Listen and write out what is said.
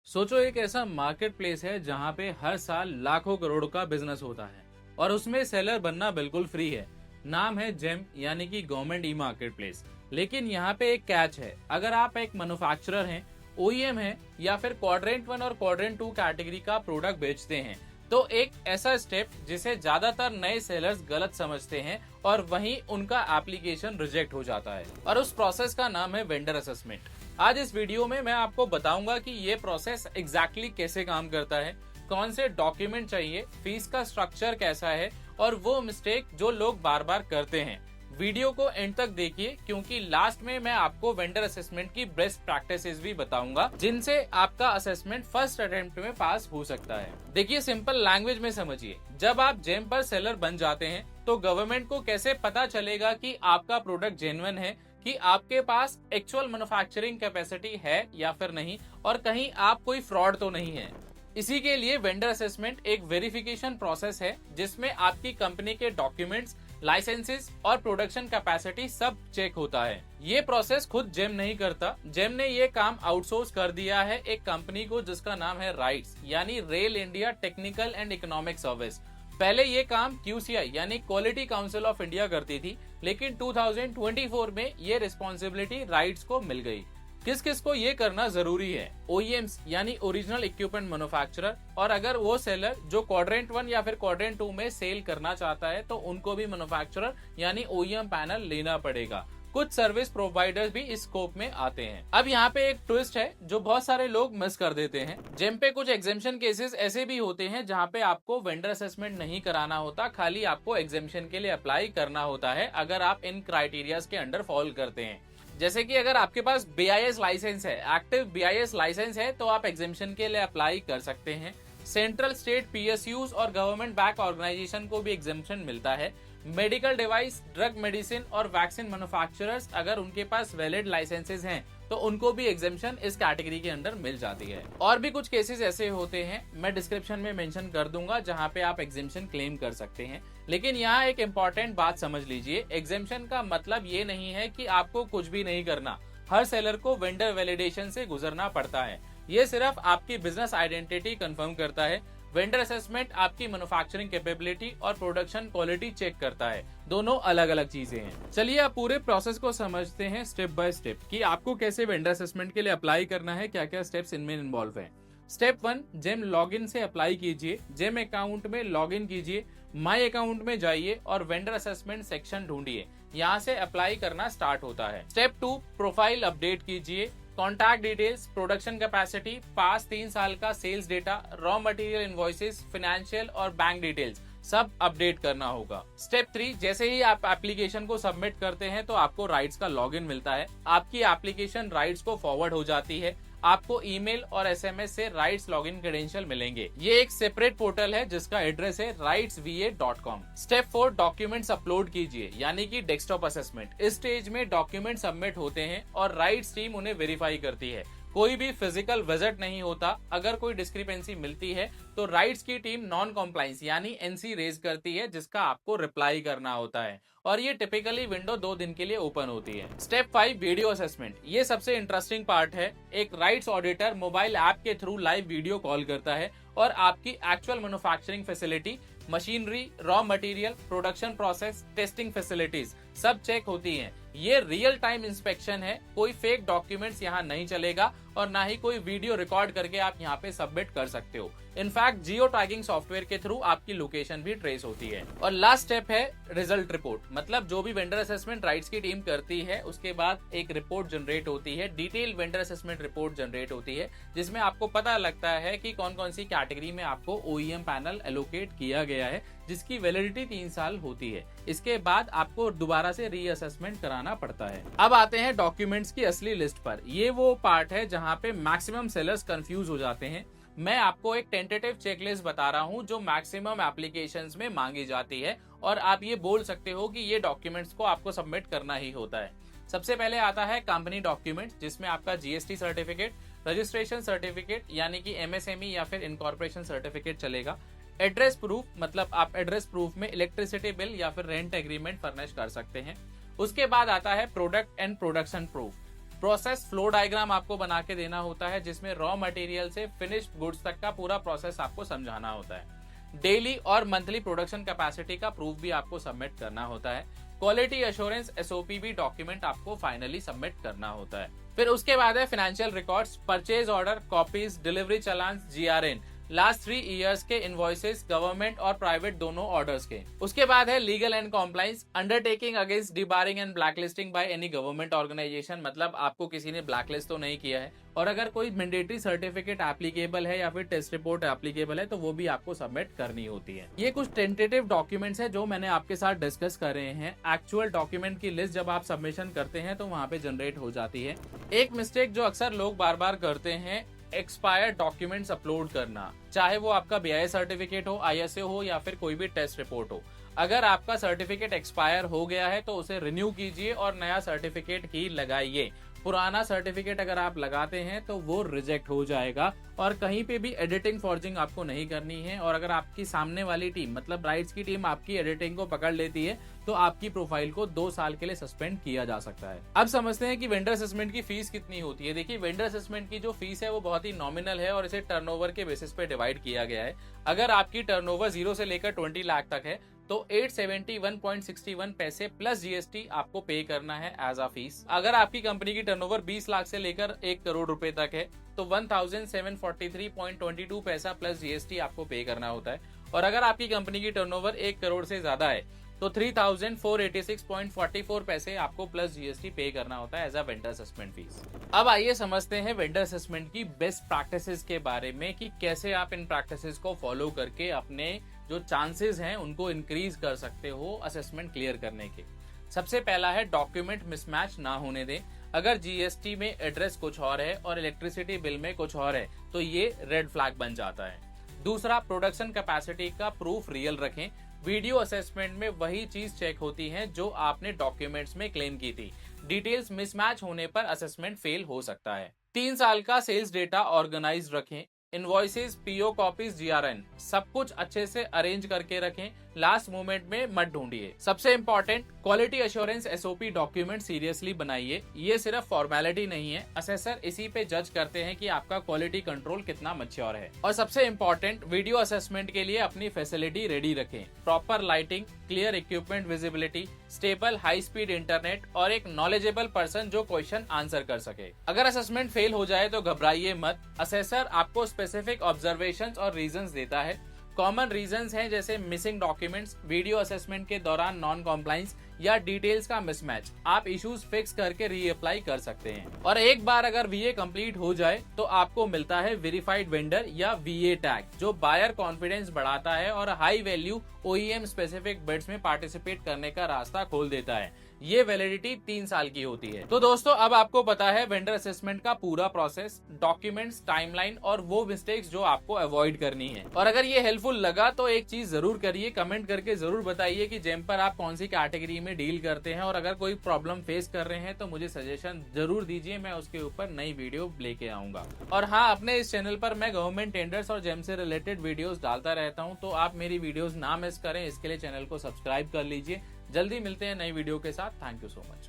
सोचो एक ऐसा मार्केट प्लेस है जहाँ पे हर साल लाखों करोड़ का बिजनेस होता है और उसमें सेलर बनना बिल्कुल फ्री है। नाम है जेम यानी कि गवर्नमेंट ई मार्केट प्लेस। लेकिन यहाँ पे एक कैच है, अगर आप एक मैन्युफैक्चरर हैं, ओईएम है या फिर क्वाड्रेंट 1 और क्वाड्रेंट 2 कैटेगरी का प्रोडक्ट बेचते हैं तो एक ऐसा स्टेप जिसे ज्यादातर नए सेलर्स गलत समझते हैं और वहीं उनका एप्लीकेशन रिजेक्ट हो जाता है और उस प्रोसेस का नाम है वेंडर असेसमेंट। आज इस वीडियो में मैं आपको बताऊंगा कि ये प्रोसेस एग्जैक्टली कैसे काम करता है, कौन से डॉक्यूमेंट चाहिए, फीस का स्ट्रक्चर कैसा है और वो मिस्टेक जो लोग बार बार करते हैं। वीडियो को एंड तक देखिए क्योंकि लास्ट में मैं आपको वेंडर असेसमेंट की बेस्ट प्रैक्टिसेस भी बताऊंगा जिनसे आपका असेसमेंट फर्स्ट अटेम्प्ट में पास हो सकता है। देखिए सिंपल लैंग्वेज में समझिए, जब आप जेम पर सेलर बन जाते हैं तो गवर्नमेंट को कैसे पता चलेगा कि आपका प्रोडक्ट जेन्युइन है, कि आपके पास एक्चुअल मैन्युफैक्चरिंग कैपेसिटी है या फिर नहीं और कहीं आप कोई फ्रॉड तो नहीं है। इसी के लिए वेंडर असेसमेंट एक वेरिफिकेशन प्रोसेस है जिसमें आपकी कंपनी के डॉक्यूमेंट्स, लाइसेंसेस और प्रोडक्शन कैपेसिटी सब चेक होता है। ये प्रोसेस खुद जेम नहीं करता, जेम ने ये काम आउटसोर्स कर दिया है एक कंपनी को जिसका नाम है राइट्स यानी rail India technical and economic service. पहले ये काम QCI यानी क्वालिटी काउंसिल ऑफ इंडिया करती थी, लेकिन 2024 में ये रिस्पॉन्सिबिलिटी राइट्स को मिल गई। किस किस को ये करना जरूरी है? OEMs यानी ओरिजिनल इक्विपमेंट मैन्युफैक्चरर, और अगर वो सेलर जो क्वाड्रेंट 1 या फिर क्वाड्रेंट 2 में सेल करना चाहता है तो उनको भी मैन्युफैक्चरर यानी OEM पैनल लेना पड़ेगा। कुछ सर्विस प्रोवाइडर्स भी इस स्कोप में आते हैं। अब यहाँ पे एक ट्विस्ट है जो बहुत सारे लोग मिस कर देते हैं। जेम पे कुछ एग्जेम्पशन केसेस ऐसे भी होते हैं जहाँ पे आपको वेंडर असेसमेंट नहीं कराना होता, खाली आपको एग्जेम्पशन के लिए अप्लाई करना होता है अगर आप इन क्राइटेरियाज के अंडर फॉल करते हैं। जैसे कि अगर आपके पास BIS लाइसेंस है, एक्टिव BIS लाइसेंस है, तो आप एग्जेम्पशन के लिए अप्लाई कर सकते हैं। सेंट्रल स्टेट PSUs और गवर्नमेंट बैक ऑर्गेनाइजेशन को भी एग्जेम्पशन मिलता है। मेडिकल डिवाइस, ड्रग, मेडिसिन और वैक्सीन मैन्युफैक्चरर्स अगर उनके पास वैलिड लाइसेंसेज हैं तो उनको भी एग्जेम्पशन इस कैटेगरी के अंदर मिल जाती है। और भी कुछ केसेस ऐसे होते हैं, मैं डिस्क्रिप्शन में मेंशन कर दूंगा जहां पे आप एग्जेम्पशन क्लेम कर सकते हैं। लेकिन यहाँ एक इम्पॉर्टेंट बात समझ लीजिए, एग्जेम्पशन का मतलब ये नहीं है कि आपको कुछ भी नहीं करना। हर सेलर को वेंडर वैलिडेशन से गुजरना पड़ता है। ये सिर्फ आपकी बिजनेस आइडेंटिटी कंफर्म करता है। वेंडर असेसमेंट आपकी मैन्युफैक्चरिंग कैपेबिलिटी और प्रोडक्शन क्वालिटी चेक करता है, दोनों अलग अलग चीजें हैं। चलिए आप पूरे प्रोसेस को समझते हैं स्टेप बाय स्टेप कि आपको कैसे वेंडर असेसमेंट के लिए अप्लाई करना है, क्या क्या स्टेप्स इनमें इन्वॉल्व हैं। स्टेप 1, जेम लॉगिन से अप्लाई कीजिए। जेम अकाउंट में लॉगिन कीजिए, माई अकाउंट में जाइए और वेंडर असेसमेंट सेक्शन ढूंढिए, यहाँ से अप्लाई करना स्टार्ट होता है। स्टेप 2, प्रोफाइल अपडेट कीजिए। Contact details, production capacity, past 3 साल का sales data, raw material invoices, financial और बैंक डिटेल्स सब अपडेट करना होगा। स्टेप 3, जैसे ही आप एप्लीकेशन को सबमिट करते हैं तो आपको राइट्स का लॉगिन मिलता है। आपकी एप्लीकेशन राइट्स को फॉरवर्ड हो जाती है, आपको ईमेल और SMS से राइट्स लॉगिन क्रेडेंशियल मिलेंगे। ये एक सेपरेट पोर्टल है जिसका एड्रेस है rightsva.com। स्टेप 4, डॉक्यूमेंट्स अपलोड कीजिए यानी कि डेस्कटॉप असेसमेंट। इस स्टेज में डॉक्यूमेंट सबमिट होते हैं और राइट्स टीम उन्हें वेरीफाई करती है। कोई भी फिजिकल विजिट नहीं होता। अगर कोई डिस्क्रिपेंसी मिलती है तो राइट्स की टीम नॉन कॉम्प्लाइंस यानी NC रेज करती है जिसका आपको रिप्लाई करना होता है और ये टिपिकली विंडो 2 दिन के लिए ओपन होती है। Step 5, video assessment. ये सबसे इंटरेस्टिंग पार्ट है। एक राइट्स ऑडिटर मोबाइल ऐप के थ्रू लाइव वीडियो कॉल करता है और आपकी actual manufacturing facility, machinery, raw material, production process, testing facilities सब चेक होती हैं। ये रियल टाइम इंस्पेक्शन है, कोई फेक डॉक्यूमेंट्स यहाँ नहीं चलेगा और ना ही कोई वीडियो रिकॉर्ड करके आप यहाँ पे सबमिट कर सकते हो। इनफैक्ट जियो टैगिंग सॉफ्टवेयर के थ्रू आपकी लोकेशन भी ट्रेस होती है। और लास्ट स्टेप है रिजल्ट रिपोर्ट, मतलब जो भी वेंडर असेसमेंट राइट्स की टीम करती है उसके बाद एक रिपोर्ट जनरेट होती है, detail vendor assessment report generate होती है जिसमें आपको पता लगता है कि कौन कौन सी कैटेगरी में आपको OEM पैनल एलोकेट किया गया है जिसकी वैलिडिटी 3 साल होती है। इसके बाद आपको दोबारा से रीअसेसमेंट कराना पड़ता है। अब आते हैं डॉक्यूमेंट्स की असली लिस्ट पर। ये वो पार्ट है जहाँ पे मैक्सिमम सेलर्स कंफ्यूज हो जाते हैं। मैं आपको एक टेंटेटिव चेकलिस्ट बता रहा हूँ जो मैक्सिमम एप्लीकेशंस में मांगी जाती है और आप ये बोल सकते हो कि ये डॉक्यूमेंट्स को आपको सबमिट करना ही होता है। सबसे पहले आता है कंपनी डॉक्यूमेंट जिसमें आपका GST सर्टिफिकेट, रजिस्ट्रेशन सर्टिफिकेट यानी कि MSME या फिर इनकॉर्पोरेशन सर्टिफिकेट चलेगा। एड्रेस प्रूफ, मतलब आप एड्रेस प्रूफ में इलेक्ट्रिसिटी बिल या फिर रेंट एग्रीमेंट फर्निश कर सकते हैं। उसके बाद आता है product and production proof. Process flow diagram आपको बना के देना होता है, जिसमें रॉ मटेरियल से फिनिश्ड गुड्स तक का पूरा प्रोसेस आपको समझाना होता है। डेली और मंथली प्रोडक्शन कैपेसिटी का प्रूफ भी आपको सबमिट करना होता है। क्वालिटी एश्योरेंस एसओपी भी डॉक्यूमेंट आपको फाइनली सबमिट करना होता है। फिर उसके बाद है financial records, purchase order, copies, delivery चालान, जीआरएन, लास्ट 3 इयर्स के इनवॉइसेस, गवर्नमेंट और प्राइवेट दोनों ऑर्डर्स के। उसके बाद है legal and compliance, undertaking against debarring and blacklisting by any government organization, मतलब आपको किसी ने ब्लैकलिस्ट तो नहीं किया है, और अगर कोई मैंडेटरी सर्टिफिकेट एप्लीकेबल है या फिर टेस्ट रिपोर्ट एप्लीकेबल है तो वो भी आपको सबमिट करनी होती है। ये कुछ टेंटेटिव डॉक्यूमेंट्स है जो मैंने आपके साथ डिस्कस कर रहे हैं। एक्चुअल डॉक्यूमेंट की लिस्ट जब आप सबमिशन करते हैं तो वहाँ पे जनरेट हो जाती है। एक मिस्टेक जो अक्सर लोग बार बार करते हैं, एक्सपायर्ड डॉक्यूमेंट्स अपलोड करना, चाहे वो आपका बीआईएस सर्टिफिकेट हो, आईएसए हो या फिर कोई भी टेस्ट रिपोर्ट हो। अगर आपका सर्टिफिकेट एक्सपायर हो गया है तो उसे रिन्यू कीजिए और नया सर्टिफिकेट ही लगाइए। पुराना सर्टिफिकेट अगर आप लगाते हैं तो वो रिजेक्ट हो जाएगा, और कहीं पे भी एडिटिंग फॉर्जिंग आपको नहीं करनी है। और अगर आपकी सामने वाली टीम मतलब राइट्स की टीम आपकी एडिटिंग को पकड़ लेती है तो आपकी प्रोफाइल को 2 साल के लिए सस्पेंड किया जा सकता है। अब समझते हैं कि वेंडर असेसमेंट की फीस कितनी होती है। देखिए, वेंडर असेसमेंट की जो फीस है वो बहुत ही नॉमिनल है और इसे टर्नओवर के बेसिस पे डिवाइड किया गया है। अगर आपकी टर्नओवर 0 से लेकर 20 लाख तक है तो 871.61 पैसे प्लस जीएसटी आपको पे करना है एज अ फीस। अगर आपकी कंपनी की टर्नओवर 20 लाख से लेकर 1 करोड़ रुपए तक है तो 1743.22 पैसा प्लस जीएसटी आपको पे करना होता है। और अगर आपकी कंपनी की टर्नओवर 1 करोड़ से ज्यादा है तो 3486.44 पैसे आपको प्लस जीएसटी पे करना होता है as a vendor assessment fees. अब आइए समझते हैं वेंडर असेसमेंट की बेस्ट प्रैक्टिसेस के बारे में कि कैसे आप इन प्रैक्टिसेस को फॉलो करके अपने जो चांसेस हैं उनको इंक्रीज कर सकते हो असेसमेंट क्लियर करने के। सबसे पहला है डॉक्यूमेंट मिसमैच ना होने दें। अगर जीएसटी में एड्रेस कुछ और है और इलेक्ट्रिसिटी बिल में कुछ और है तो ये रेड फ्लैग बन जाता है। दूसरा, प्रोडक्शन कैपेसिटी का प्रूफ रियल रखें। वीडियो असेसमेंट में वही चीज चेक होती है जो आपने डॉक्यूमेंट्स में क्लेम की थी। डिटेल्स मिसमैच होने पर असेसमेंट फेल हो सकता है। 3 साल का सेल्स डेटा ऑर्गेनाइज रखें। इनवॉइसेस, पीओ कॉपीज, जीआरएन सब कुछ अच्छे से अरेंज करके रखें। लास्ट मोमेंट में मत ढूंढिए। सबसे important, quality assurance SOP document seriously बनाइए। ये सिर्फ फॉर्मेलिटी नहीं है, असेसर इसी पे जज करते हैं कि आपका क्वालिटी कंट्रोल कितना मैच्योर है। और सबसे इंपॉर्टेंट, वीडियो असेसमेंट के लिए अपनी फैसिलिटी रेडी रखें। Proper lighting, clear equipment visibility, stable high speed internet और एक नॉलेजेबल पर्सन जो क्वेश्चन आंसर कर सके। अगर असेसमेंट फेल हो जाए तो घबराइए मत। असेसर आपको स्पेसिफिक ऑब्जर्वेशंस और रीजंस देता है। कॉमन रीजंस हैं जैसे मिसिंग डॉक्यूमेंट्स, वीडियो असेसमेंट के दौरान नॉन कॉम्प्लाइंस या डिटेल्स का मिसमैच। आप इश्यूज फिक्स करके रीअप्लाई कर सकते हैं। और एक बार अगर वीए कंप्लीट हो जाए तो आपको मिलता है वेरीफाइड वेंडर या वीए टैग, जो बायर कॉन्फिडेंस बढ़ाता है और high value OEM specific bids में पार्टिसिपेट करने का रास्ता खोल देता है। ये वैलिडिटी 3 साल की होती है। तो दोस्तों, अब आपको पता है वेंडर असेसमेंट का पूरा प्रोसेस, डॉक्यूमेंट्स, टाइमलाइन और वो मिस्टेक्स जो आपको अवॉइड करनी है। और अगर ये हेल्पफुल लगा तो एक चीज जरूर करिए, कमेंट करके जरूर बताइए कि जेमपर आप कौन सी कैटेगरी में डील करते हैं। और अगर कोई प्रॉब्लम फेस कर रहे हैं तो मुझे सजेशन जरूर दीजिए, मैं उसके ऊपर नई वीडियो लेके आऊंगा। और हाँ, अपने इस चैनल पर मैं गवर्नमेंट टेंडर्स और जेम से रिलेटेड वीडियोस डालता रहता हूँ, तो आप मेरी वीडियोस ना मिस करें इसके लिए चैनल को सब्सक्राइब कर लीजिए। जल्दी मिलते हैं नई वीडियो के साथ। Thank you so much.